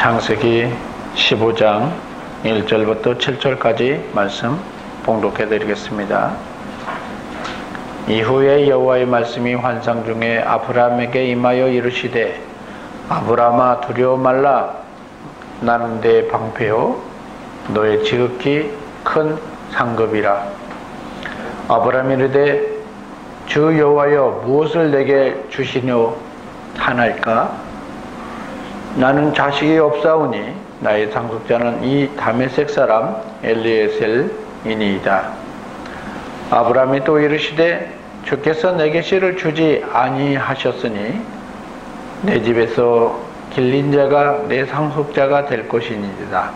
창세기 15장 1절부터 7절까지 말씀 봉독해 드리겠습니다. 이후에 여호와의 말씀이 환상 중에 아브라함에게 임하여 이르시되 아브라함아 두려워 말라. 나는 내 방패요 너의 지극히 큰 상급이라. 아브라함이 이르되 주 여호와여 무엇을 내게 주시뇨 하나이까? 나는 자식이 없사오니 나의 상속자는 이 다메섹 사람 엘리에셀이니이다. 아브라함이 또 이르시되 주께서 내게 씨를 주지 아니하셨으니 내 집에서 길린 자가 내 상속자가 될 것이니이다.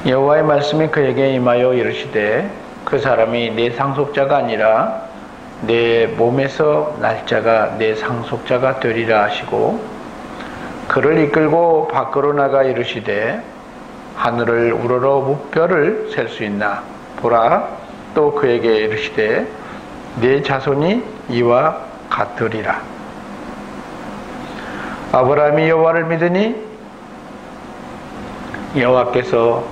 여호와의 말씀이 그에게 임하여 이르시되 그 사람이 내 상속자가 아니라 내 몸에서 날 자가 내 상속자가 되리라 하시고 그를 이끌고 밖으로 나가 이르시되 하늘을 우러러 무별을 셀 수 있나 보라. 또 그에게 이르시되 네 자손이 이와 같으리라. 아브라함이 여호와를 믿으니 여호와께서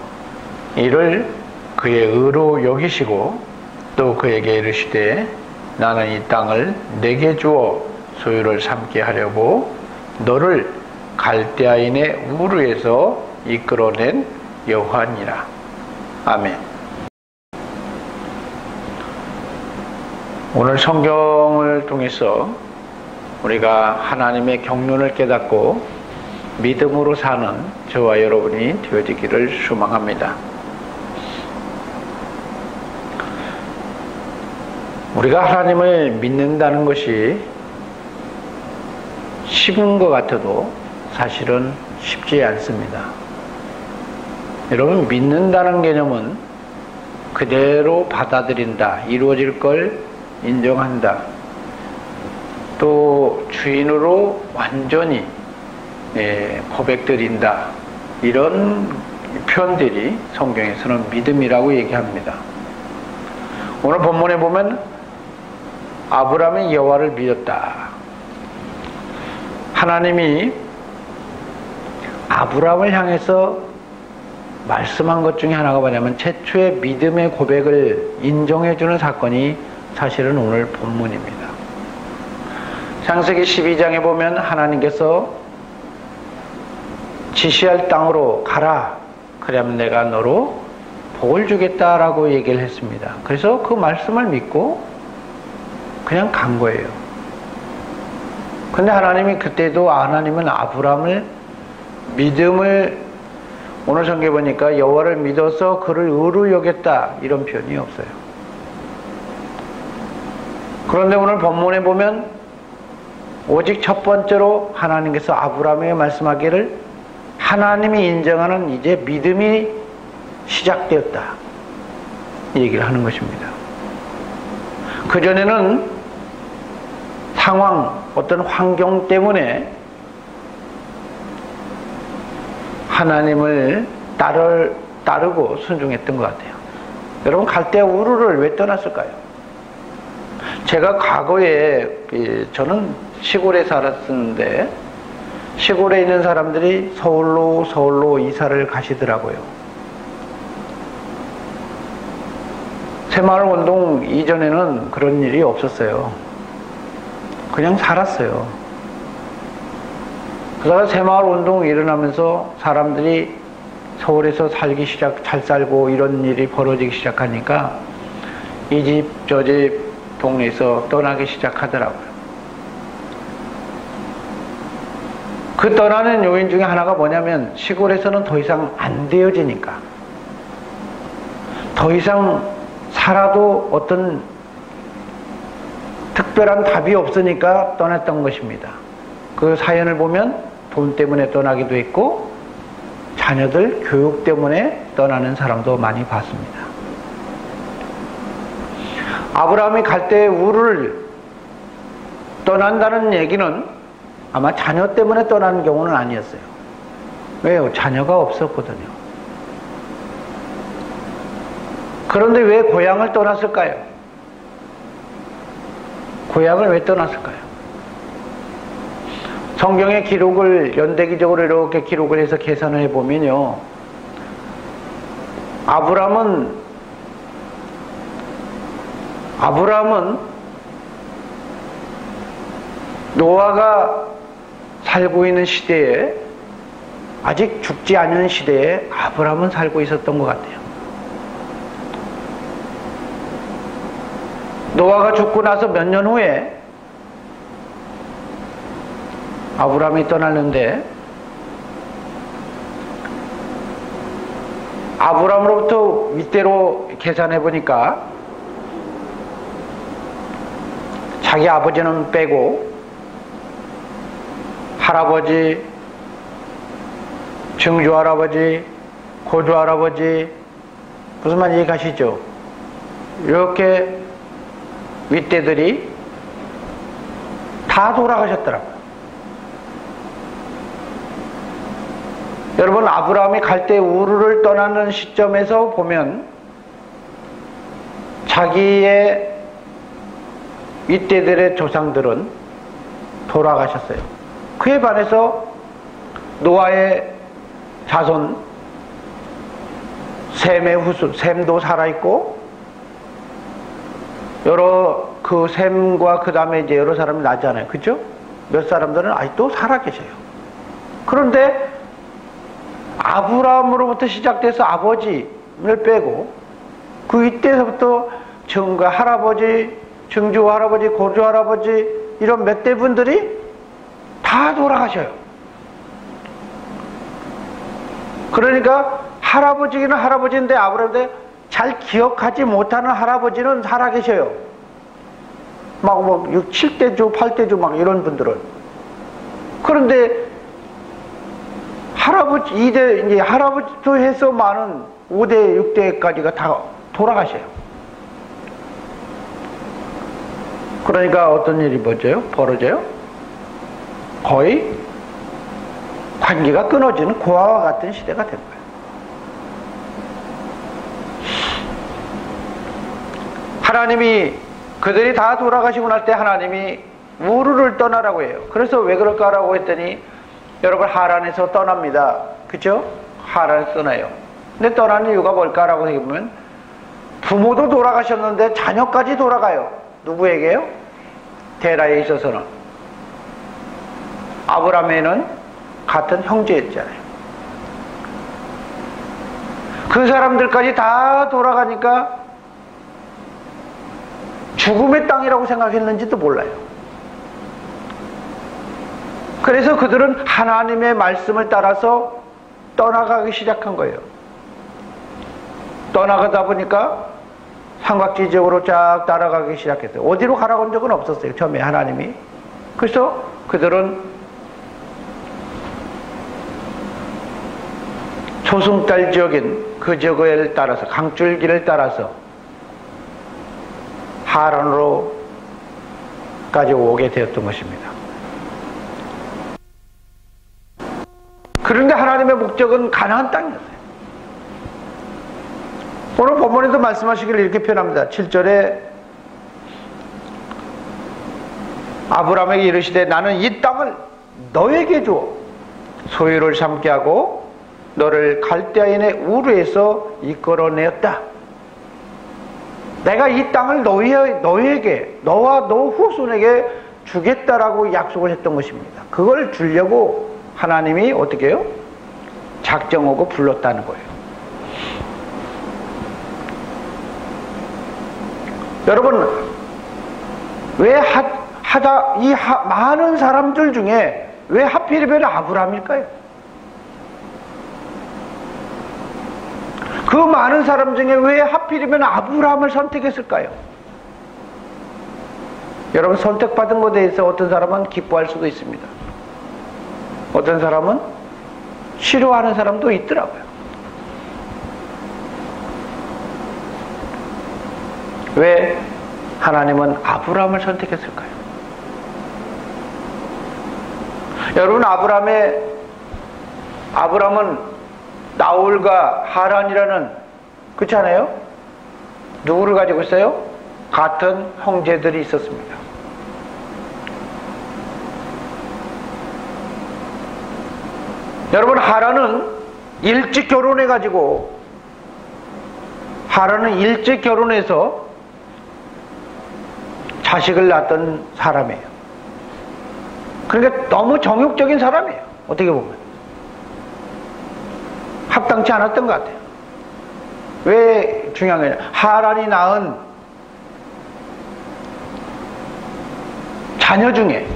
이를 그의 의로 여기시고 또 그에게 이르시되 나는 이 땅을 내게 주어 소유를 삼게 하려고 너를 갈대아인의 우르에서 이끌어낸 여호와니라. 아멘. 오늘 성경을 통해서 우리가 하나님의 경륜을 깨닫고 믿음으로 사는 저와 여러분이 되어지기를 소망합니다. 우리가 하나님을 믿는다는 것이 쉬운 것 같아도 사실은 쉽지 않습니다. 여러분, 믿는다는 개념은 그대로 받아들인다, 이루어질 걸 인정한다, 또 주인으로 완전히 고백드린다, 이런 표현들이 성경에서는 믿음이라고 얘기합니다. 오늘 본문에 보면 아브라함이 여호와를 믿었다. 하나님이 아브라함을 향해서 말씀한 것 중에 하나가 뭐냐면 최초의 믿음의 고백을 인정해주는 사건이 사실은 오늘 본문입니다. 창세기 12장에 보면 하나님께서 지시할 땅으로 가라. 그러면 내가 너로 복을 주겠다라고 얘기를 했습니다. 그래서 그 말씀을 믿고 그냥 간 거예요. 근데 하나님이 그때도 하나님은 아브라함을 믿음을 오늘 성경에 보니까 여호와를 믿어서 그를 의로 여겼다 이런 표현이 없어요. 그런데 오늘 본문에 보면 오직 첫 번째로 하나님께서 아브라함에게 말씀하기를 하나님이 인정하는 이제 믿음이 시작되었다 이 얘기를 하는 것입니다. 그전에는 상황, 어떤 환경 때문에 하나님을 따르고 순종했던 것 같아요. 여러분, 갈대아 우르를 왜 떠났을까요? 제가 과거에 저는 시골에 살았었는데 시골에 있는 사람들이 서울로 이사를 가시더라고요. 새마을운동 이전에는 그런 일이 없었어요. 그냥 살았어요. 그러다가 새마을운동이 일어나면서 사람들이 서울에서 잘 살고 이런 일이 벌어지기 시작하니까 이 집, 저 집 동네에서 떠나기 시작하더라고요. 그 떠나는 요인 중에 하나가 뭐냐면 시골에서는 더 이상 안 되어지니까, 더 이상 살아도 어떤 특별한 답이 없으니까 떠났던 것입니다. 그 사연을 보면 돈 때문에 떠나기도 했고 자녀들 교육 때문에 떠나는 사람도 많이 봤습니다. 아브라함이 갈대아 우르를 떠난다는 얘기는 아마 자녀 때문에 떠나는 경우는 아니었어요. 왜요? 자녀가 없었거든요. 그런데 왜 고향을 떠났을까요? 고향을 왜 떠났을까요? 성경의 기록을 연대기적으로 이렇게 기록을 해서 계산을 해보면요, 아브라함은 노아가 살고 있는 시대에, 아직 죽지 않은 시대에 아브라함은 살고 있었던 것 같아요. 노아가 죽고 나서 몇 년 후에 아브라함이 떠났는데, 아브라함으로부터 윗대로 계산해 보니까 자기 아버지는 빼고 할아버지, 증조 할아버지, 고조 할아버지, 무슨 말인지 가시죠? 이렇게 윗대들이 다 돌아가셨더라고요. 여러분, 아브라함이 갈대 우르를 떠나는 시점에서 보면 자기의 윗대들의 조상들은 돌아가셨어요. 그에 반해서 노아의 자손 셈도 살아있고, 그 셈과 그 다음에 이제 여러 사람이 나잖아요. 그죠? 몇 사람들은 아직도 살아계셔요. 그런데 아브라함으로부터 시작돼서 아버지를 빼고, 그 이때서부터 증가 할아버지, 증조 할아버지, 고조 할아버지, 이런 몇 대분들이 다 돌아가셔요. 그러니까 할아버지는 할아버지인데, 아브라함인데 잘 기억하지 못하는 할아버지는 살아계셔요. 막 6, 7대주, 8대주 막 이런 분들은. 그런데 할아버지 2대, 이제 할아버지도 해서 많은 5대, 6대까지가 다 돌아가셔요. 그러니까 어떤 일이 벌어져요? 거의 관계가 끊어지는 고아와 같은 시대가 된 거예요. 하나님이, 그들이 다 돌아가시고 날 때 하나님이 우르를 떠나라고 해요. 그래서 왜 그럴까라고 했더니, 여러분, 하란에서 떠납니다. 그죠? 하란에서 떠나요. 근데 떠나는 이유가 뭘까라고 해보면, 부모도 돌아가셨는데 자녀까지 돌아가요. 누구에게요? 데라에 있어서는. 아브라함에는 같은 형제였잖아요. 그 사람들까지 다 돌아가니까 죽음의 땅이라고 생각했는지도 몰라요. 그래서 그들은 하나님의 말씀을 따라서 떠나가기 시작한 거예요. 떠나가다 보니까 삼각지적으로 쫙 따라가기 시작했어요. 어디로 가라고 한 적은 없었어요, 처음에 하나님이. 그래서 그들은 초승달 지역인 그 지역을 따라서, 강줄기를 따라서 하란으로까지 오게 되었던 것입니다. 그런데 하나님의 목적은 가나안 땅이었어요. 오늘 본문에도 말씀하시기를 이렇게 표현합니다. 7절에 아브라함에게 이르시되 나는 이 땅을 너에게 주어 소유를 삼게 하고 너를 갈대아인의 우르에서 이끌어내었다. 내가 이 땅을 너에게, 너와 너 후손에게 주겠다라고 약속을 했던 것입니다. 그걸 주려고 하나님이 어떻게 해요? 작정하고 불렀다는 거예요. 여러분, 왜 많은 사람들 중에 왜 하필이면 아브라함일까요? 그 많은 사람 중에 왜 하필이면 아브라함을 선택했을까요? 여러분, 선택받은 것에 대해서 어떤 사람은 기뻐할 수도 있습니다. 어떤 사람은 싫어하는 사람도 있더라고요. 왜 하나님은 아브라함을 선택했을까요? 여러분, 아브라함은 나홀과 하란이라는, 그렇지 않아요? 누구를 가지고 있어요? 같은 형제들이 있었습니다. 여러분, 하란은 일찍 결혼해서 자식을 낳았던 사람이에요. 그러니까 너무 정욕적인 사람이에요. 어떻게 보면 합당치 않았던 것 같아요. 왜 중요한 거냐? 하란이 낳은 자녀 중에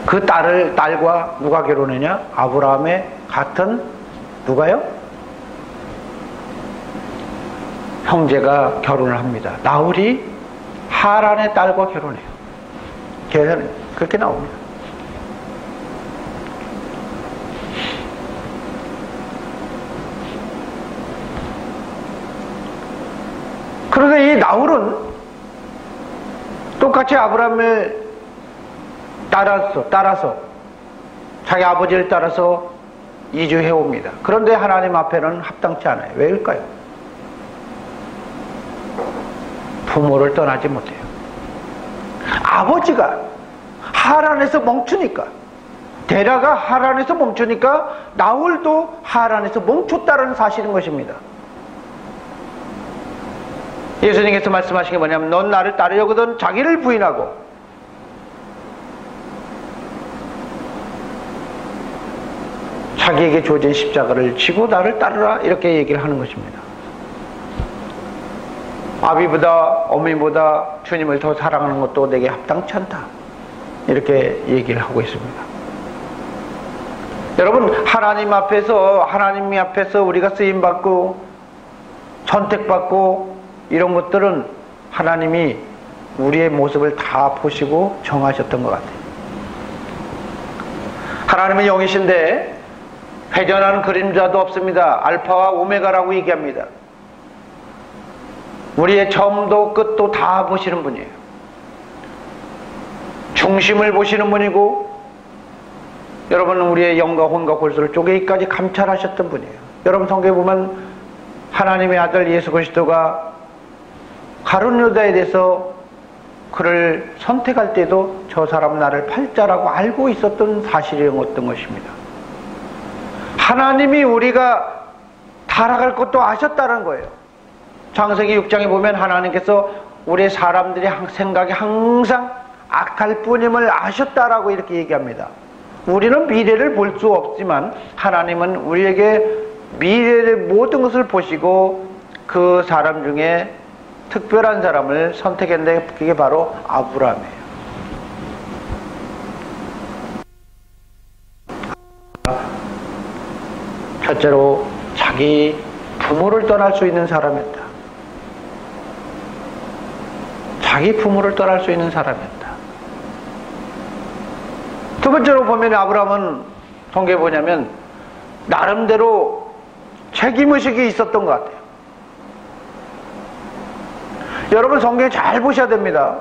그 딸과 누가 결혼했냐? 아브라함의 같은 누가요? 형제가 결혼을 합니다. 나홀이 하란의 딸과 결혼해요. 계산은 그렇게 나옵니다. 그런데 이 나홀은 똑같이 아브라함을 따라서 자기 아버지를 따라서 이주해 옵니다. 그런데 하나님 앞에는 합당치 않아요. 왜일까요? 부모를 떠나지 못해요. 아버지가 하란에서 멈추니까, 데라가 하란에서 멈추니까 나홀도 하란에서 멈췄다는 사실인 것입니다. 예수님께서 말씀하신 게 뭐냐면, 넌 나를 따르려거든 자기를 부인하고 자기에게 주어진 십자가를 지고 나를 따르라, 이렇게 얘기를 하는 것입니다. 아비보다 어머니보다 주님을 더 사랑하는 것도 내게 합당치 않다, 이렇게 얘기를 하고 있습니다. 여러분, 하나님 앞에서 우리가 쓰임받고 선택받고 이런 것들은 하나님이 우리의 모습을 다 보시고 정하셨던 것 같아요. 하나님은 영이신데 회전하는 그림자도 없습니다. 알파와 오메가라고 얘기합니다. 우리의 처음도 끝도 다 보시는 분이에요. 중심을 보시는 분이고, 여러분은 우리의 영과 혼과 골수를 쪼개기까지 감찰하셨던 분이에요. 여러분, 성경에 보면 하나님의 아들 예수 그리스도가 가룟 유다에 대해서 그를 선택할 때도 저 사람 나를 팔자라고 알고 있었던 사실이었던 것입니다. 하나님이 우리가 타락할 것도 아셨다는 거예요. 창세기 6장에 보면 하나님께서 우리 사람들의 생각이 항상 악할 뿐임을 아셨다라고 이렇게 얘기합니다. 우리는 미래를 볼 수 없지만 하나님은 우리에게 미래의 모든 것을 보시고 그 사람 중에 특별한 사람을 선택했는데 그게 바로 아브라함이에요. 첫째로 자기 부모를 떠날 수 있는 사람이었다. 자기 부모를 떠날 수 있는 사람이었다. 두 번째로 보면 아브라함은 성경에 보냐면 나름대로 책임의식이 있었던 것 같아요. 여러분, 성경 잘 보셔야 됩니다.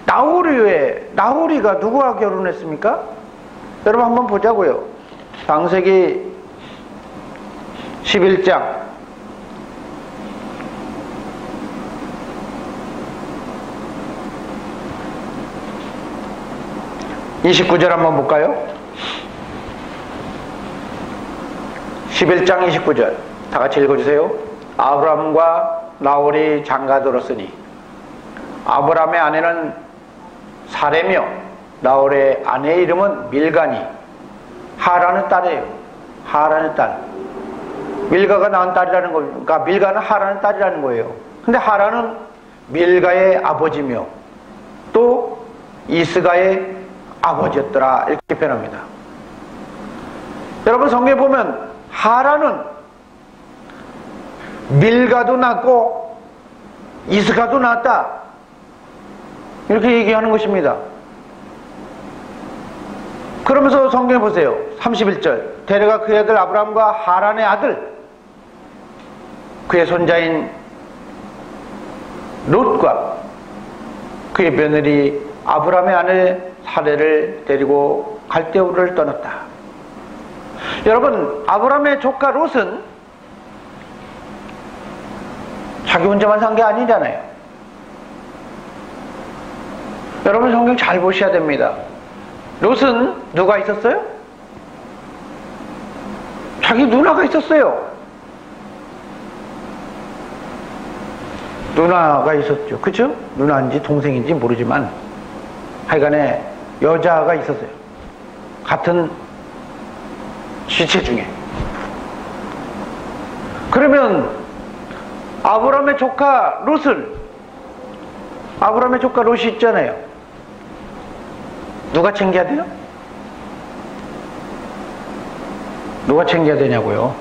나홀이가 누구와 결혼했습니까? 여러분 한번 보자고요. 창세기 11장 29절 한번 볼까요? 11장 29절 다 같이 읽어주세요. 아브라함과 나홀이 장가들었으니 아브라함의 아내는 사레며 나홀의 아내의 이름은 밀가니 하란의 딸이에요. 하란의 딸. 밀가가 낳은 딸이라는 거니까 밀가는 하란의 딸이라는 거예요. 근데 하란은 밀가의 아버지며 또 이스가의 아버지였더라, 이렇게 표현합니다. 여러분, 성경에 보면 하란은 밀가도 낳고 이스가도 낳았다, 이렇게 얘기하는 것입니다. 그러면서 성경에 보세요. 31절 데레가 그의 아들 아브라함과 하란의 아들 그의 손자인 롯과 그의 며느리 아브라함의 아내 사레를 데리고 갈대우를 떠났다. 여러분, 아브라함의 조카 롯은 자기 혼자만 산 게 아니잖아요. 여러분, 성경 잘 보셔야 됩니다. 롯은 누가 있었어요? 자기 누나가 있었어요. 누나가 있었죠. 그쵸? 누나인지 동생인지 모르지만 하여간에 여자가 있었어요. 같은 지체 중에. 그러면 아브라함의 조카 롯이 있잖아요. 누가 챙겨야 돼요? 누가 챙겨야 되냐고요?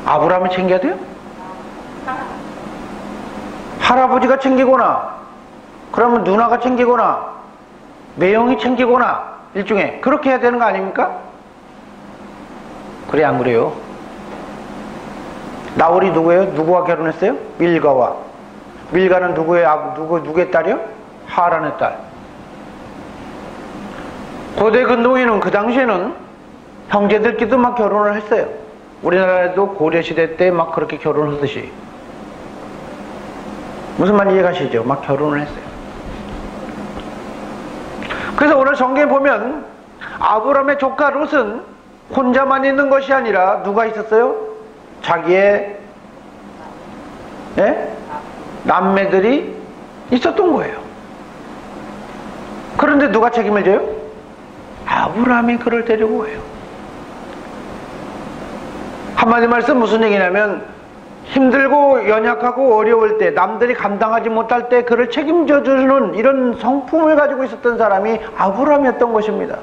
아브라함이 챙겨야 돼요? 할아버지가 챙기거나, 그러면 누나가 챙기거나, 매형이 챙기거나, 일종의 그렇게 해야 되는 거 아닙니까? 그래, 안 그래요? 나홀이 누구예요? 누구와 결혼했어요? 밀가와. 밀가는 누구예요? 누구의 딸이요? 하란의 딸. 고대 근동에는 그 당시에는 형제들끼리도 막 결혼을 했어요. 우리나라에도 고려시대 때 막 그렇게 결혼을 하듯이. 무슨 말 이해가시죠? 막 결혼을 했어요. 그래서 오늘 성경에 보면 아브라함의 조카 롯은 혼자만 있는 것이 아니라 누가 있었어요? 자기의 남매들이 있었던 거예요. 그런데 누가 책임을 져요? 아브라함이 그를 데리고 와요. 한마디 말씀 무슨 얘기냐면 힘들고 연약하고 어려울 때, 남들이 감당하지 못할 때 그를 책임져 주는 이런 성품을 가지고 있었던 사람이 아브라함이었던 것입니다.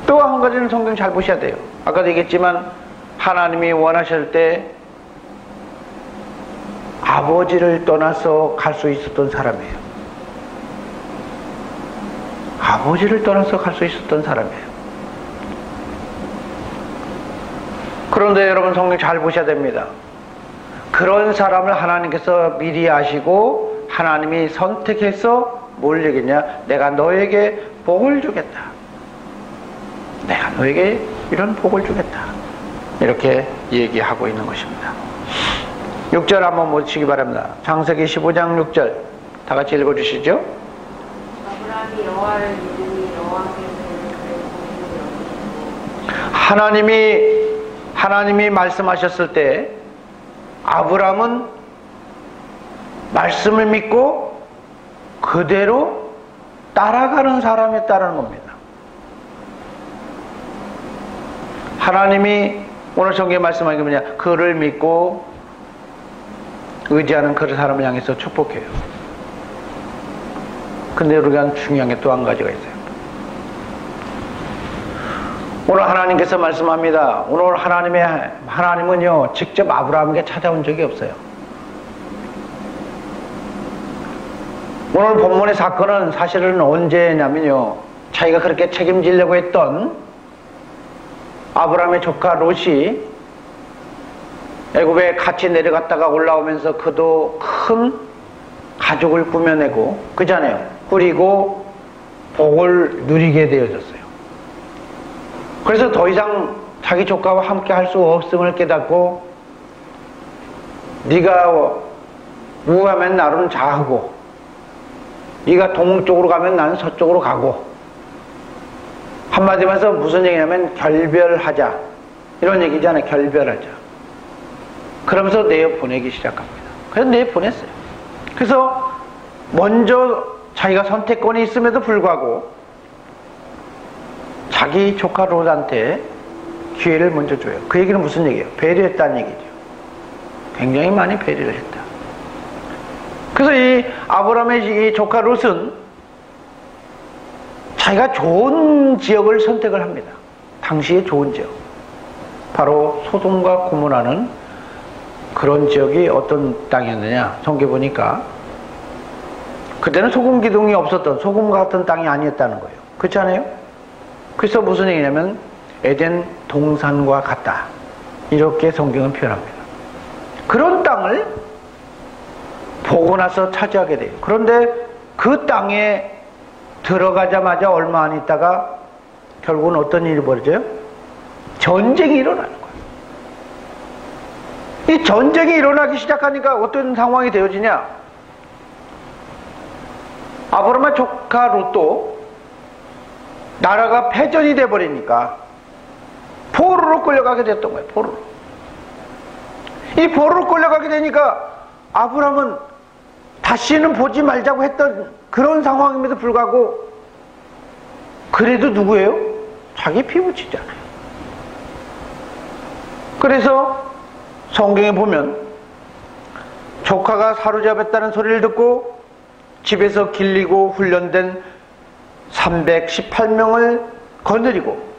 또 한 가지는 성경 잘 보셔야 돼요. 아까도 얘기했지만 하나님이 원하실 때 아버지를 떠나서 갈 수 있었던 사람이에요. 아버지를 떠나서 갈 수 있었던 사람이에요. 그런데 여러분 성경 잘 보셔야 됩니다. 그런 사람을 하나님께서 미리 아시고 하나님이 선택해서 뭘 얘기했냐? 내가 너에게 복을 주겠다. 내가 너에게 이런 복을 주겠다. 이렇게 얘기하고 있는 것입니다. 6절 한번 보시기 바랍니다. 창세기 15장 6절 다 같이 읽어주시죠. 아브라함이 여호와를 믿으니 여호와께서 하나님이 말씀하셨을 때 아브라함은 말씀을 믿고 그대로 따라가는 사람이었다는 겁니다. 하나님이 오늘 성경에 말씀하는 게 뭐냐? 그를 믿고 의지하는 그 사람을 향해서 축복해요. 근데 우리가 중요한 게 또 한 가지가 있어요. 오늘 하나님께서 말씀합니다. 오늘 하나님은요, 직접 아브라함에게 찾아온 적이 없어요. 오늘 본문의 사건은 사실은 언제냐면요, 자기가 그렇게 책임지려고 했던 아브라함의 조카 롯이 애굽에 같이 내려갔다가 올라오면서 그도 큰 가족을 꾸며내고, 그잖아요. 꾸리고 복을 누리게 되어졌어요. 그래서 더 이상 자기 조카와 함께 할 수 없음을 깨닫고, 네가 우하면 나는 좌하고, 네가 동쪽으로 가면 나는 서쪽으로 가고, 한마디로 해서 무슨 얘기냐면 결별하자, 이런 얘기잖아요. 결별하자. 그러면서 내보내기 시작합니다. 그래서 내보냈어요. 그래서 먼저 자기가 선택권이 있음에도 불구하고 자기 조카 롯한테 기회를 먼저 줘요. 그 얘기는 무슨 얘기예요? 배려했다는 얘기죠. 굉장히 많이 배려를 했다. 그래서 이 아브라함의 이 조카 롯은 자기가 좋은 지역을 선택을 합니다. 당시에 좋은 지역. 바로 소돔과 고모라는 그런 지역이 어떤 땅이었느냐? 성경 보니까 그때는 소금 기둥이 없었던, 소금 같은 땅이 아니었다는 거예요. 그렇지 않아요? 그래서 무슨 얘기냐면 에덴 동산과 같다, 이렇게 성경은 표현합니다. 그런 땅을 보고 나서 차지하게 돼요. 그런데 그 땅에 들어가자마자 얼마 안 있다가 결국은 어떤 일이 벌어져요? 전쟁이 일어나는 거예요. 이 전쟁이 일어나기 시작하니까 어떤 상황이 되어지냐? 아브라함의 조카 롯도 나라가 패전이 돼버리니까 포로로 끌려가게 됐던 거예요. 포로로. 이 포로로 끌려가게 되니까 아브라함은 다시는 보지 말자고 했던 그런 상황임에도 불구하고 그래도 누구예요? 자기 피부치잖아요. 그래서 성경에 보면 조카가 사로잡혔다는 소리를 듣고 집에서 길리고 훈련된 318명을 거느리고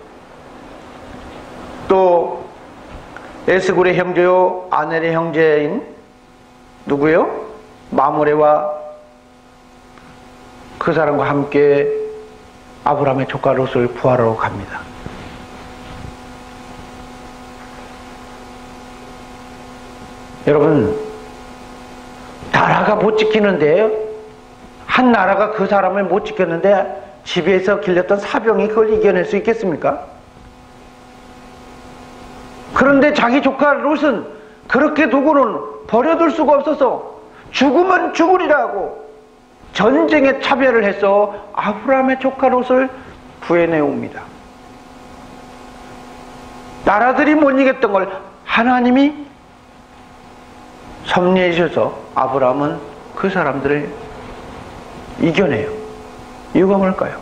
또 에스굴의 형제요 아넬의 형제인 누구요? 마므레와 그 사람과 함께 아브라함의 조카 롯을 구하러 갑니다. 여러분, 나라가 못 지키는데, 한 나라가 그 사람을 못 지켰는데 집에서 길렸던 사병이 그걸 이겨낼 수 있겠습니까? 그런데 자기 조카 롯은 그렇게 두고는 버려둘 수가 없어서 죽으면 죽으리라고 전쟁에 참여를 해서 아브라함의 조카 롯을 구해내옵니다. 나라들이 못 이겼던 걸 하나님이 섭리해 주셔서 아브라함은 그 사람들을 이겨내요. 이유가 뭘까요?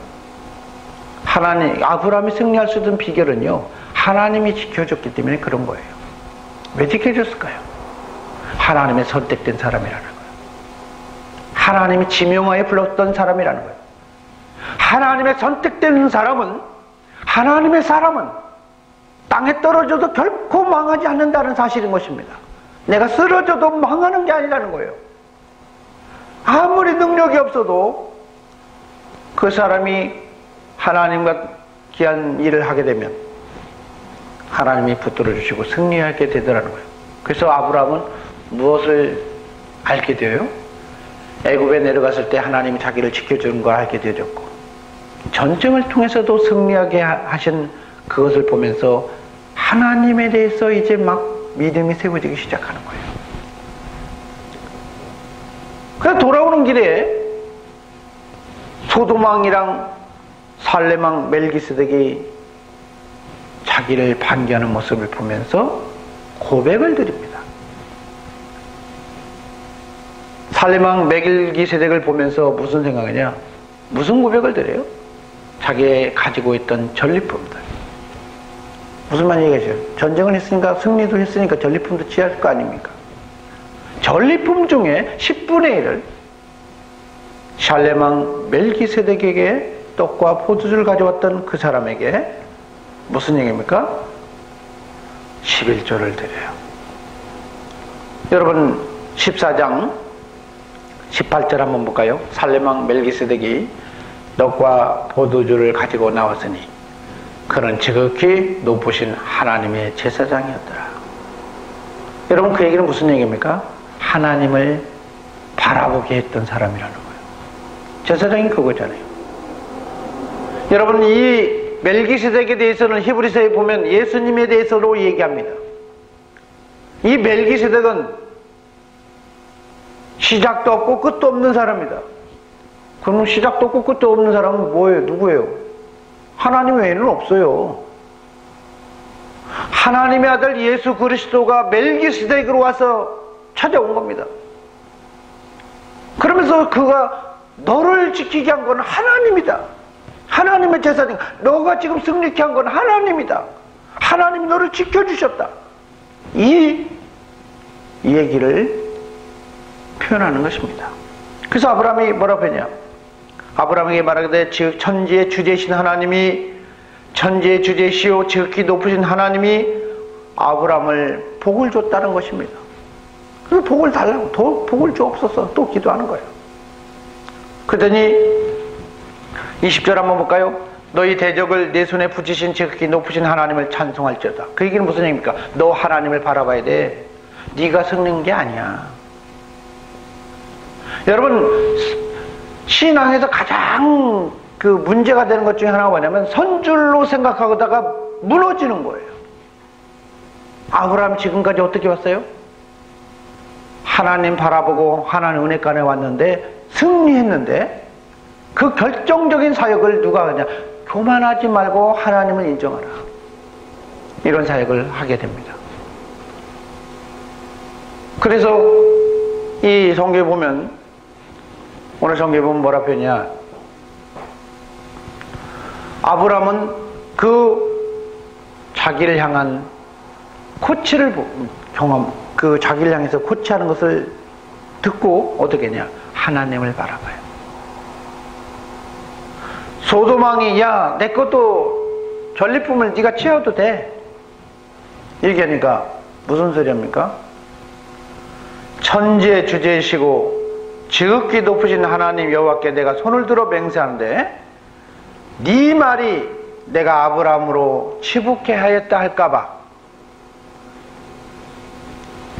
아브라함이 승리할 수 있는 비결은요, 하나님이 지켜줬기 때문에 그런 거예요. 왜 지켜줬을까요? 하나님의 선택된 사람이라는 거예요. 하나님이 지명하에 불렀던 사람이라는 거예요. 하나님의 선택된 사람은, 하나님의 사람은 땅에 떨어져도 결코 망하지 않는다는 사실인 것입니다. 내가 쓰러져도 망하는 게 아니라는 거예요. 아무리 능력이 없어도 그 사람이 하나님과 귀한 일을 하게 되면 하나님이 붙들어 주시고 승리하게 되더라는 거예요. 그래서 아브라함은 무엇을 알게 돼요? 애굽에 내려갔을 때 하나님이 자기를 지켜주는 걸 알게 되었고, 전쟁을 통해서도 승리하게 하신 그것을 보면서 하나님에 대해서 이제 막 믿음이 세워지기 시작하는 거예요. 그래서 돌아오는 길에 소돔왕이랑 살렘왕 멜기스덱이 자기를 반기하는 모습을 보면서 고백을 드립니다. 살렘왕 멜기스덱을 보면서 무슨 생각이냐? 무슨 고백을 드려요? 자기의 가지고 있던 전리품들. 무슨 말 얘기하죠? 전쟁을 했으니까, 승리도 했으니까 전리품도 취할 거 아닙니까? 전리품 중에 10분의 1을 살렘왕 멜기세덱에게 떡과 포도주를 가져왔던 그 사람에게 무슨 얘기입니까? 11조를 드려요. 여러분 14장 18절 한번 볼까요? 살렘왕 멜기세덱이 떡과 포도주를 가지고 나왔으니 그는 지극히 높으신 하나님의 제사장이었더라. 여러분 그 얘기는 무슨 얘기입니까? 하나님을 바라보게 했던 사람이라는 거예요. 제사장이 그거잖아요. 여러분 이 멜기세덱에 대해서는 히브리서에 보면 예수님에 대해서로 얘기합니다. 이 멜기세덱은 시작도 없고 끝도 없는 사람이다. 그럼 시작도 없고 끝도 없는 사람은 뭐예요? 누구예요? 하나님 외에는 없어요. 하나님의 아들 예수 그리스도가 멜기세덱으로 와서 찾아온 겁니다. 그러면서 그가 너를 지키게 한 건 하나님이다. 하나님의 제사장, 너가 지금 승리케 한 건 하나님이다. 하나님이 너를 지켜주셨다. 이 얘기를 표현하는 것입니다. 그래서 아브라함이 뭐라고 했냐? 아브라함에게 말하되 즉 천지의 주제신 하나님이, 천지의 주제시오 지극히 높으신 하나님이 아브라함을 복을 줬다는 것입니다. 그래서 복을 달라고, 더 복을 주옵소서 또 기도하는 거예요. 그러더니 20절 한번 볼까요? 너희 대적을 내 손에 붙이신 지극히 높으신 하나님을 찬송할지어다. 그 얘기는 무슨 얘기입니까? 너 하나님을 바라봐야 돼. 네가 승리한 게 아니야. 여러분 신앙에서 가장 그 문제가 되는 것 중에 하나가 뭐냐면 선줄로 생각하다가 무너지는 거예요. 아브라함 지금까지 어떻게 왔어요? 하나님 바라보고 하나님 은혜간에 왔는데 승리했는데 그 결정적인 사역을 누가 하냐? 교만하지 말고 하나님을 인정하라. 이런 사역을 하게 됩니다. 그래서 이 성경에 보면, 오늘 성경에 보면 뭐라 표현이냐, 아브라함은 그 자기를 향한 코치를 그 자기를 향해서 코치하는 것을 듣고 어떻게 했냐, 하나님을 바라봐요. 소돔왕이 야, 내 것도 전리품을 네가 취해도 돼, 이렇게 하니까 무슨 소리합니까? 천지의 주제이시고 지극히 높으신 하나님 여호와께 내가 손을 들어 맹세하는데 네 말이 내가 아브라함으로 치북해 하였다 할까봐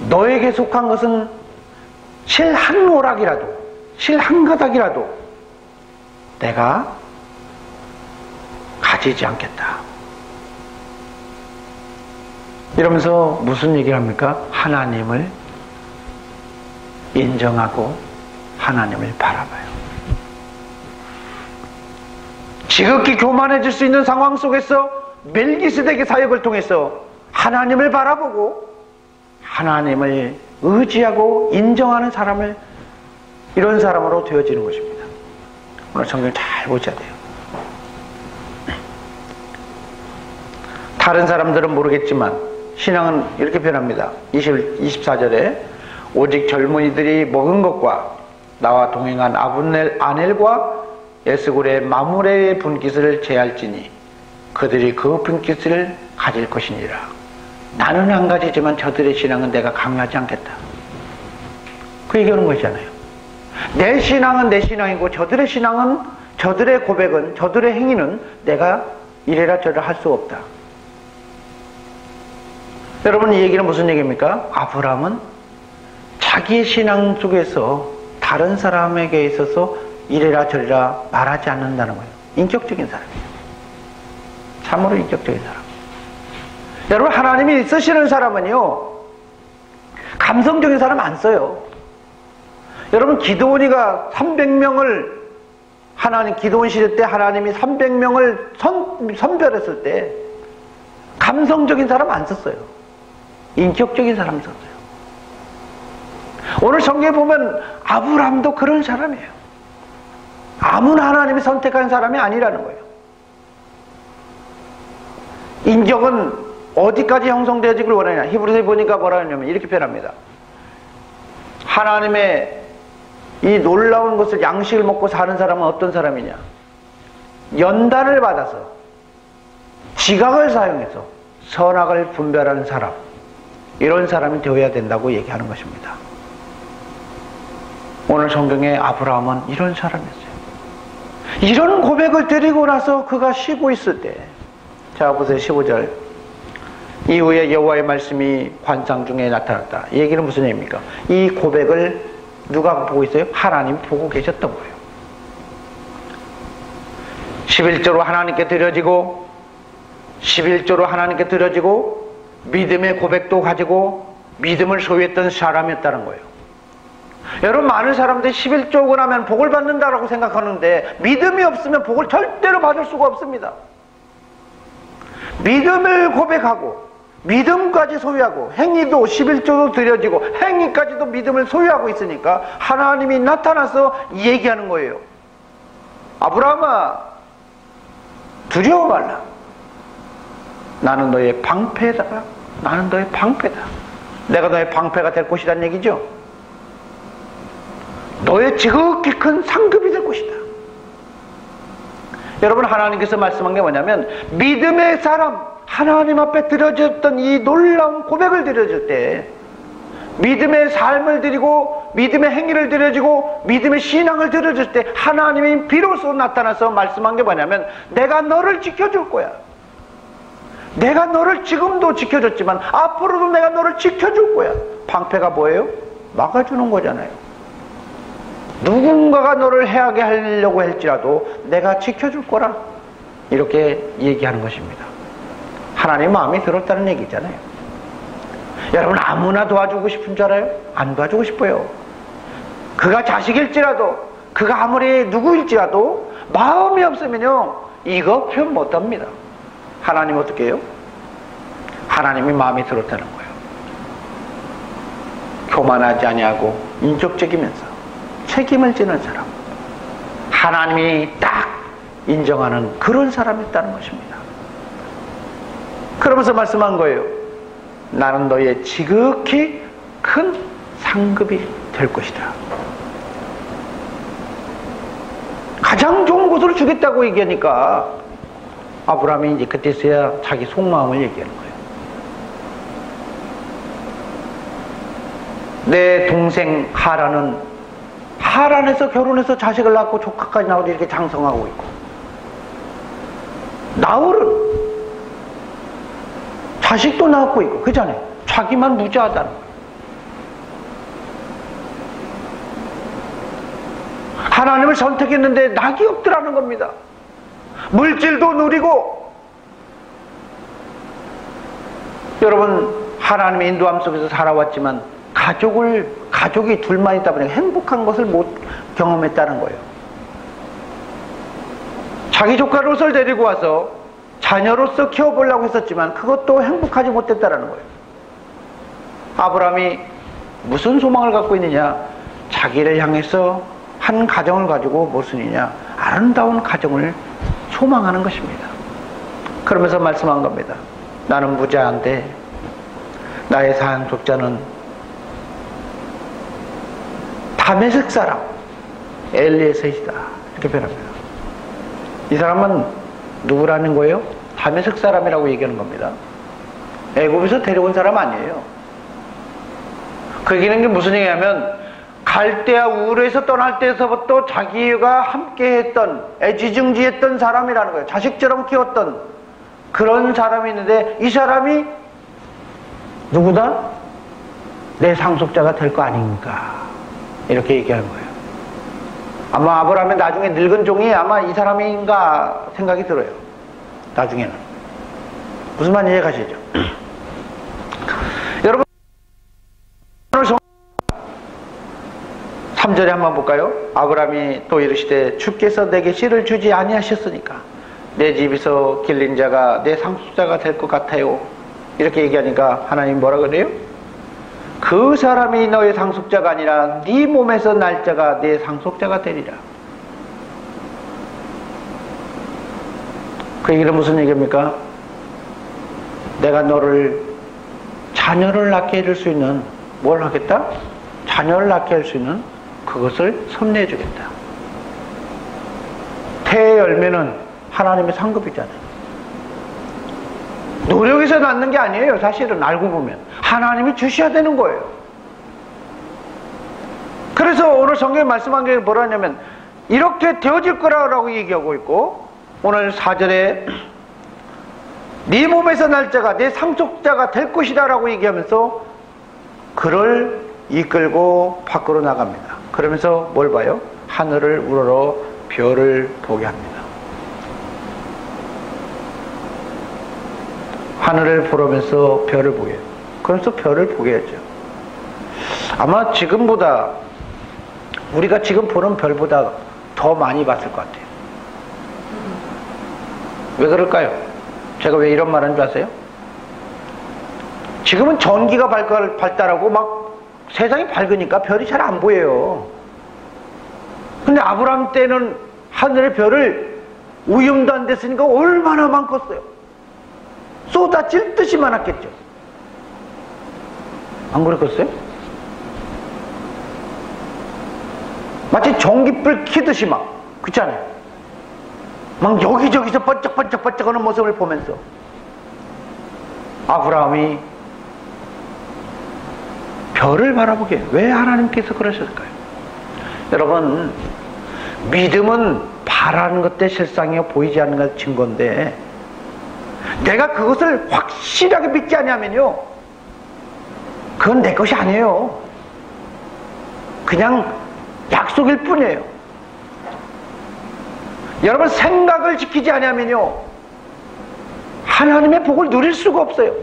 너에게 속한 것은 실 한 오락이라도, 실 한 가닥이라도 내가 가지지 않겠다. 이러면서 무슨 얘기를 합니까? 하나님을 인정하고 하나님을 바라봐요. 지극히 교만해질 수 있는 상황 속에서 멜기세덱의 사역을 통해서 하나님을 바라보고 하나님을 의지하고 인정하는 사람을, 이런 사람으로 되어지는 것입니다. 오늘 성경 잘 보셔야 돼요. 다른 사람들은 모르겠지만 신앙은 이렇게 표현합니다. 24절에 오직 젊은이들이 먹은 것과 나와 동행한 아넬과 에스골의 마므레의 분깃을 제할지니 그들이 그 분깃을 가질 것이니라. 나는 안 가지지만 저들의 신앙은 내가 강요하지 않겠다. 그 얘기하는 것이잖아요. 내 신앙은 내 신앙이고 저들의 신앙은, 저들의 고백은, 저들의 행위는 내가 이래라 저래라 할 수 없다. 여러분, 이 얘기는 무슨 얘기입니까? 아브라함은 자기의 신앙 속에서 다른 사람에게 있어서 이래라 저래라 말하지 않는다는 거예요. 인격적인 사람이에요. 참으로 인격적인 사람. 여러분, 하나님이 쓰시는 사람은요, 감성적인 사람 안 써요. 여러분, 기드온이가 300명을, 기드온 시대 때 하나님이 300명을 선별했을 때 감성적인 사람 안 썼어요. 인격적인 사람 썼어요. 오늘 성경에 보면 아브라함도 그런 사람이에요. 아무나 하나님이 선택한 사람이 아니라는 거예요. 인격은 어디까지 형성되어지길 원하냐. 히브리서에 보니까 뭐라 하냐면 이렇게 표현합니다. 하나님의 이 놀라운 것을, 양식을 먹고 사는 사람은 어떤 사람이냐, 연단을 받아서 지각을 사용해서 선악을 분별하는 사람, 이런 사람이 되어야 된다고 얘기하는 것입니다. 오늘 성경에 아브라함은 이런 사람이었어요. 이런 고백을 드리고 나서 그가 쉬고 있을 때, 자 보세요. 15절. 이후에 여호와의 말씀이 환상 중에 나타났다. 이 얘기는 무슨 얘기입니까? 이 고백을 누가 보고 있어요? 하나님 보고 계셨던 거예요. 11조로 하나님께 드려지고, 11조로 하나님께 드려지고, 믿음의 고백도 가지고 믿음을 소유했던 사람이었다는 거예요. 여러분, 많은 사람들이 11조고 나면 복을 받는다라고 생각하는데 믿음이 없으면 복을 절대로 받을 수가 없습니다. 믿음을 고백하고 믿음까지 소유하고 행위도 11조도 드려지고 행위까지도 믿음을 소유하고 있으니까 하나님이 나타나서 얘기하는 거예요. 아브라함아, 두려워 말라. 나는 너의 방패다. 나는 너의 방패다. 내가 너의 방패가 될 것이라는 얘기죠. 너의 지극히 큰 상급이 될 것이다. 여러분, 하나님께서 말씀한 게 뭐냐면, 믿음의 사람, 하나님 앞에 드려졌던 이 놀라운 고백을 드려줄 때, 믿음의 삶을 드리고 믿음의 행위를 드려주고 믿음의 신앙을 드려줄 때 하나님이 비로소 나타나서 말씀한 게 뭐냐면, 내가 너를 지켜줄 거야. 내가 너를 지금도 지켜줬지만 앞으로도 내가 너를 지켜줄 거야. 방패가 뭐예요? 막아주는 거잖아요. 누군가가 너를 해하게 하려고 할지라도 내가 지켜줄 거라, 이렇게 얘기하는 것입니다. 하나님 마음이 들었다는 얘기잖아요. 여러분, 아무나 도와주고 싶은 줄 알아요? 안 도와주고 싶어요. 그가 자식일지라도, 그가 아무리 누구일지라도 마음이 없으면요, 이거 표현 못합니다. 하나님 어떻게 해요? 하나님이 마음에 들었다는 거예요. 교만하지 아니하고 인격적이면서 책임을 지는 사람, 하나님이 딱 인정하는 그런 사람이었다는 것입니다. 그러면서 말씀한 거예요. 나는 너의 지극히 큰 상급이 될 것이다. 가장 좋은 곳을 주겠다고 얘기하니까 아브라함이 이제 그때서야 자기 속마음을 얘기하는 거예요. 내 동생 하란은 하란에서 결혼해서 자식을 낳고 조카까지 나오고 이렇게 장성하고 있고, 나홀은 자식도 낳고 있고, 그잖아요. 자기만 무자하다는 거예요. 하나님을 선택했는데 낙이 없더라는 겁니다. 물질도 누리고. 여러분, 하나님의 인도함 속에서 살아왔지만 가족이 둘만 있다 보니까 행복한 것을 못 경험했다는 거예요. 자기 조카롯을 데리고 와서 자녀로서 키워보려고 했었지만 그것도 행복하지 못했다는 거예요. 아브라함이 무슨 소망을 갖고 있느냐? 자기를 향해서 한 가정을 가지고 무슨이냐? 아름다운 가정을 소망하는 것입니다. 그러면서 말씀한 겁니다. 나는 무자한데 나의 상속자는 다메섹 사람 엘리에셋이다. 이렇게 표현합니다. 이 사람은 누구라는 거예요? 다메섹 사람이라고 얘기하는 겁니다. 애굽에서 데려온 사람 아니에요. 그 얘기는 게 무슨 얘기냐면, 갈대아 우르에서 떠날 때서부터 자기가 함께 했던, 애지중지했던 사람이라는 거예요. 자식처럼 키웠던 그런 사람이 있는데, 이 사람이 누구다? 내 상속자가 될 거 아닙니까? 이렇게 얘기하는 거예요. 아마 아브라함의 나중에 늙은 종이 아마 이 사람인가 생각이 들어요. 나중에는. 무슨 말인지 이해가시죠? 여러분, 오늘 3절에 한번 볼까요? 아브라함이 또 이르시되 주께서 내게 씨를 주지 아니하셨으니까 내 집에서 길린 자가 내 상속자가 될 것 같아요. 이렇게 얘기하니까 하나님 뭐라 그래요? 그 사람이 너의 상속자가 아니라 네 몸에서 날 자가 내 상속자가 되리라. 그 얘기는 무슨 얘기입니까? 내가 너를 자녀를 낳게 해줄 수 있는, 뭘 하겠다? 자녀를 낳게 할 수 있는 그것을 섭리해 주겠다. 태의 열매는 하나님의 상급이잖아요. 노력해서 낳는 게 아니에요. 사실은 알고 보면 하나님이 주셔야 되는 거예요. 그래서 오늘 성경에 말씀한 게 뭐라냐면 이렇게 되어질 거라고 얘기하고 있고, 오늘 4절에 네 몸에서 날 자가 내 상속자가 될 것이다 라고 얘기하면서 그를 이끌고 밖으로 나갑니다. 그러면서 뭘 봐요? 하늘을 우러러 별을 보게 합니다. 하늘을 보면서 별을 보게 해요. 그러면서 별을 보게 하죠. 아마 지금보다, 우리가 지금 보는 별보다 더 많이 봤을 것 같아요. 왜 그럴까요? 제가 왜 이런 말 하는 줄 아세요? 지금은 전기가 발달하고 막 세상이 밝으니까 별이 잘 안 보여요. 근데 아브라함 때는 하늘의 별을 우염도 안 됐으니까 얼마나 많겠어요. 쏟아질 듯이 많았겠죠. 안 그랬겠어요? 마치 전기불 켜듯이 막, 그렇잖아요. 막 여기저기서 번쩍번쩍 하는 모습을 보면서 아브라함이 별을 바라보게 해요. 왜 하나님께서 그러셨을까요? 여러분, 믿음은 바라는 것대 실상이요 보이지 않는 것 증거인데, 내가 그것을 확실하게 믿지 않으면요, 그건 내 것이 아니에요. 그냥 약속일 뿐이에요. 여러분, 생각을 지키지 않으면요, 하나님의 복을 누릴 수가 없어요.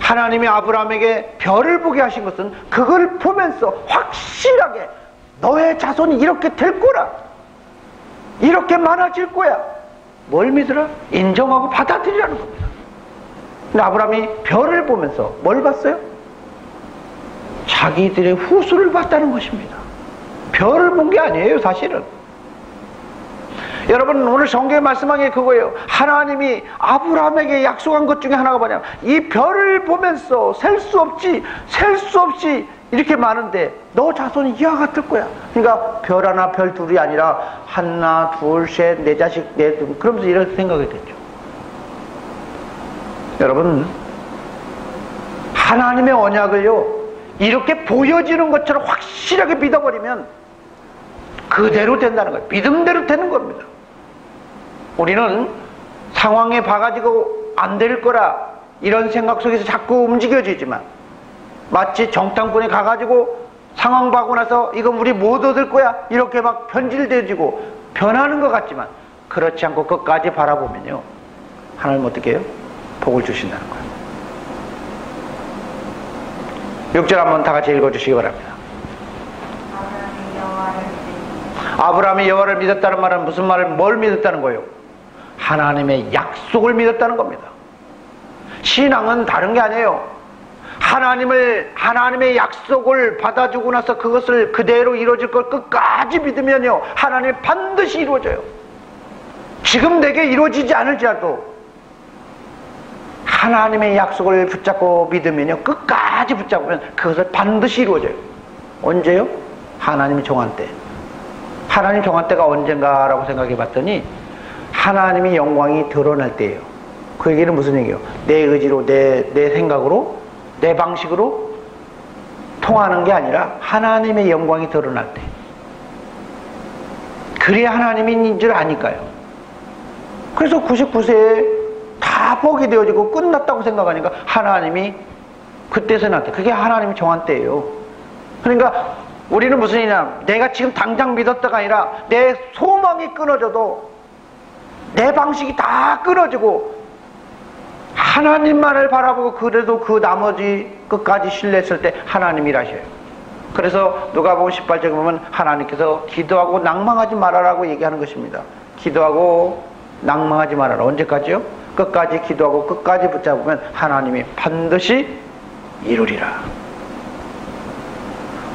하나님이 아브라함에게 별을 보게 하신 것은 그걸 보면서 확실하게 너의 자손이 이렇게 될 거라, 이렇게 많아질 거야, 뭘 믿으라? 인정하고 받아들이라는 겁니다. 근데 아브라함이 별을 보면서 뭘 봤어요? 자기들의 후손을 봤다는 것입니다. 별을 본 게 아니에요, 사실은. 여러분, 오늘 성경에 말씀한 게 그거예요. 하나님이 아브라함에게 약속한 것 중에 하나가 뭐냐면, 이 별을 보면서 셀 수 없이 이렇게 많은데 너 자손이 이와 같을 거야. 그러니까 별 하나, 별 둘이 아니라 하나, 둘, 셋, 네 자식, 네 등, 그러면서 이렇게 생각이 됐죠. 여러분, 하나님의 언약을요, 이렇게 보여지는 것처럼 확실하게 믿어버리면 그대로 된다는 거예요. 믿음대로 되는 겁니다. 우리는 상황에 봐가지고 안 될 거라 이런 생각 속에서 자꾸 움직여지지만, 마치 정탐꾼에 가가지고 상황 봐고 나서 이건 우리 못 얻을 거야 이렇게 막 변질되어지고 변하는 것 같지만, 그렇지 않고 끝까지 바라보면요, 하나님 어떻게 해요? 복을 주신다는 거예요. 6절 한번 다 같이 읽어주시기 바랍니다. 아브라함이 여호와를 믿었다는 말은 무슨 말을, 뭘 믿었다는 거예요? 하나님의 약속을 믿었다는 겁니다. 신앙은 다른 게 아니에요. 하나님의 약속을 받아주고 나서 그것을 그대로 이루어질 걸 끝까지 믿으면요, 하나님이 반드시 이루어져요. 지금 내게 이루어지지 않을지라도 하나님의 약속을 붙잡고 믿으면요, 끝까지 붙잡으면 그것을 반드시 이루어져요. 언제요? 하나님이 정한 때. 하나님 정한 때가 언젠가라고 생각해 봤더니 하나님의 영광이 드러날 때예요. 그 얘기는 무슨 얘기예요? 내 의지로, 내 생각으로, 내 방식으로 통하는 게 아니라 하나님의 영광이 드러날 때. 그래야 하나님인 줄 아니까요. 그래서 99세에 다 복이 되어지고 끝났다고 생각하니까 하나님이 그때서 났대. 그게 하나님이 정한 때예요. 그러니까 우리는 무슨 일이냐, 내가 지금 당장 믿었다가 아니라 내 소망이 끊어져도, 내 방식이 다 끊어지고 하나님만을 바라보고 그래도 그 나머지 끝까지 신뢰했을 때 하나님이 일하셔요. 그래서 누가복음 18장에 보면 하나님께서 기도하고 낭망하지 말아라고 얘기하는 것입니다. 기도하고 낭망하지 말아라. 언제까지요? 끝까지 기도하고 끝까지 붙잡으면 하나님이 반드시 이루리라.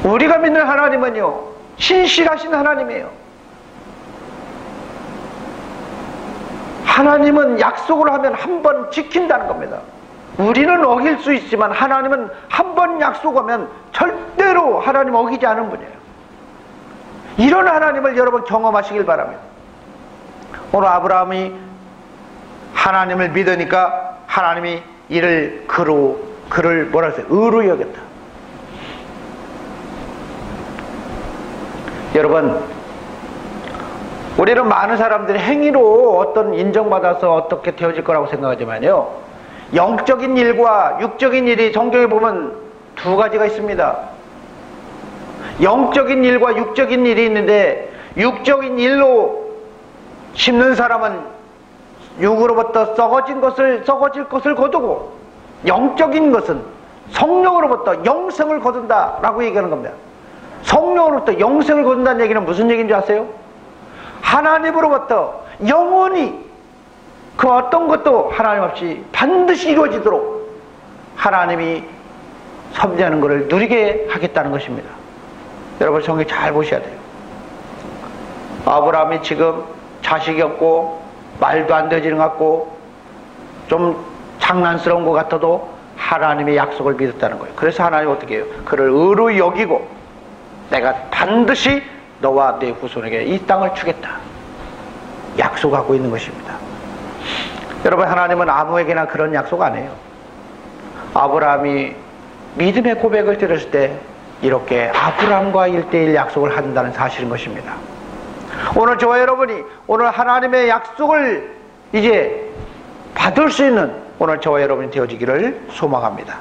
우리가 믿는 하나님은요, 신실하신 하나님이에요. 하나님은 약속을 하면 한 번 지킨다는 겁니다. 우리는 어길 수 있지만 하나님은 한 번 약속하면 절대로 하나님 어기지 않은 분이에요. 이런 하나님을 여러분 경험하시길 바랍니다. 오늘 아브라함이 하나님을 믿으니까 하나님이 이를 그를 뭐라 했어요? 의로 여겼다. 여러분, 우리는 많은 사람들이 행위로 어떤 인정받아서 어떻게 되어질 거라고 생각하지만요, 영적인 일과 육적인 일이 성경에 보면 두 가지가 있습니다. 영적인 일과 육적인 일이 있는데, 육적인 일로 심는 사람은 육으로부터 썩어질 것을 거두고, 영적인 것은 성령으로부터 영생을 거둔다 라고 얘기하는 겁니다. 성령으로부터 영생을 거둔다는 얘기는 무슨 얘기인지 아세요? 하나님으로부터 영원히 그 어떤 것도 하나님 없이 반드시 이루어지도록 하나님이 섭리하는 것을 누리게 하겠다는 것입니다. 여러분, 성경 잘 보셔야 돼요. 아브라함이 지금 자식이 없고 말도 안 되지는 것 같고 좀 장난스러운 것 같아도 하나님의 약속을 믿었다는 거예요. 그래서 하나님이 어떻게 해요? 그를 의로 여기고 내가 반드시 너와 내 후손에게 이 땅을 주겠다 약속하고 있는 것입니다. 여러분, 하나님은 아무에게나 그런 약속 안 해요. 아브라함이 믿음의 고백을 들었을 때 이렇게 아브라함과 1:1 약속을 한다는 사실인 것입니다. 오늘 저와 여러분이 오늘 하나님의 약속을 이제 받을 수 있는 오늘 저와 여러분이 되어지기를 소망합니다.